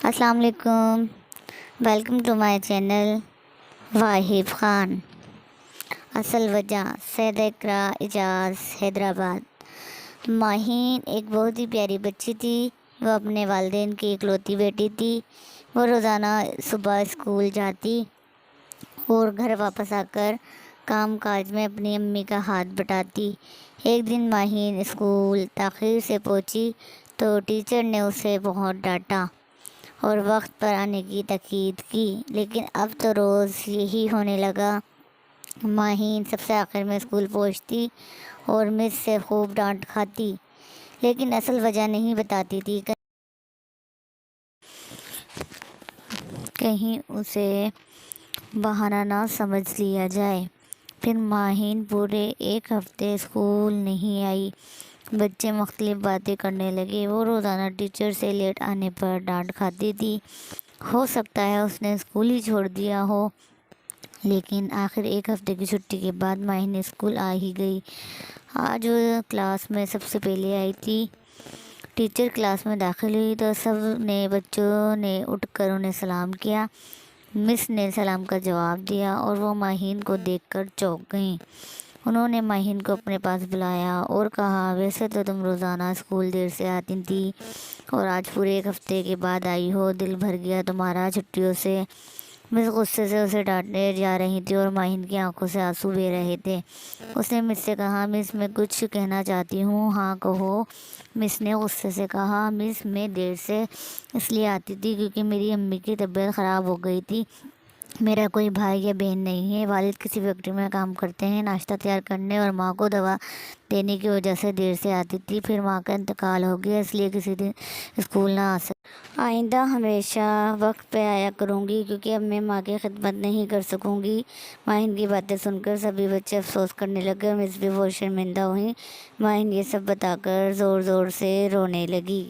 السلام علیکم، welcome to my channel Wahab Khan. اصل وجہ سید اقرا اعجاز حیدرآباد۔ ماہین ایک بہت ہی پیاری بچی تھی۔ وہ اپنے والدین کی اکلوتی بیٹی تھی۔ وہ روزانہ صبح اسکول جاتی اور گھر واپس آ کر کام کاج میں اپنی امی کا ہاتھ بٹاتی۔ ایک دن ماہین اسکول تاخیر سے پہنچی تو ٹیچر نے اسے بہت ڈانٹا اور وقت پر آنے کی تاکید کی، لیکن اب تو روز یہی ہونے لگا۔ ماہین سب سے آخر میں اسکول پہنچتی اور مس سے خوب ڈانٹ کھاتی، لیکن اصل وجہ نہیں بتاتی تھی، کہیں اسے بہانہ نہ سمجھ لیا جائے۔ پھر ماہین پورے ایک ہفتے اسکول نہیں آئی۔ بچے مختلف باتیں کرنے لگے۔ وہ روزانہ ٹیچر سے لیٹ آنے پر ڈانٹ کھاتی تھی۔ ہو سکتا ہے اس نے اسکول ہی چھوڑ دیا ہو، لیکن آخر ایک ہفتے کی چھٹی کے بعد ماہین اسکول آ ہی گئی۔ آج وہ کلاس میں سب سے پہلے آئی تھی۔ ٹیچر کلاس میں داخل ہوئی تو سب نے بچوں نے اٹھ کر انہیں سلام کیا۔ مس نے سلام کا جواب دیا اور وہ ماہین کو دیکھ کر چونک گئیں۔ انہوں نے ماہین کو اپنے پاس بلایا اور کہا، ویسے تو تم روزانہ اسکول دیر سے آتی تھی اور آج پورے ایک ہفتے کے بعد آئی ہو، دل بھر گیا تمہارا چھٹیوں سے۔ مس غصے سے اسے ڈانٹنے جا رہی تھی اور ماہین کی آنکھوں سے آنسو بہہ رہے تھے۔ اس نے مس سے کہا، مس میں کچھ کہنا چاہتی ہوں۔ ہاں کہو۔ مس نے غصے سے کہا، مس میں دیر سے اس لیے آتی تھی کیونکہ میری امی کی طبیعت خراب ہو گئی تھی۔ میرا کوئی بھائی یا بہن نہیں ہے۔ والد کسی فیکٹری میں کام کرتے ہیں۔ ناشتہ تیار کرنے اور ماں کو دوا دینے کی وجہ سے دیر سے آتی تھی۔ پھر ماں کا انتقال ہو گیا، اس لیے کسی دن اسکول نہ آ سکی۔ آئندہ ہمیشہ وقت پہ آیا کروں گی کیونکہ اب میں ماں کی خدمت نہیں کر سکوں گی۔ ماہین کی باتیں سن کر سبھی بچے افسوس کرنے لگے اور مس بھی بہت شرمندہ ہوئیں۔ ماہین یہ سب بتا کر زور زور سے رونے لگی۔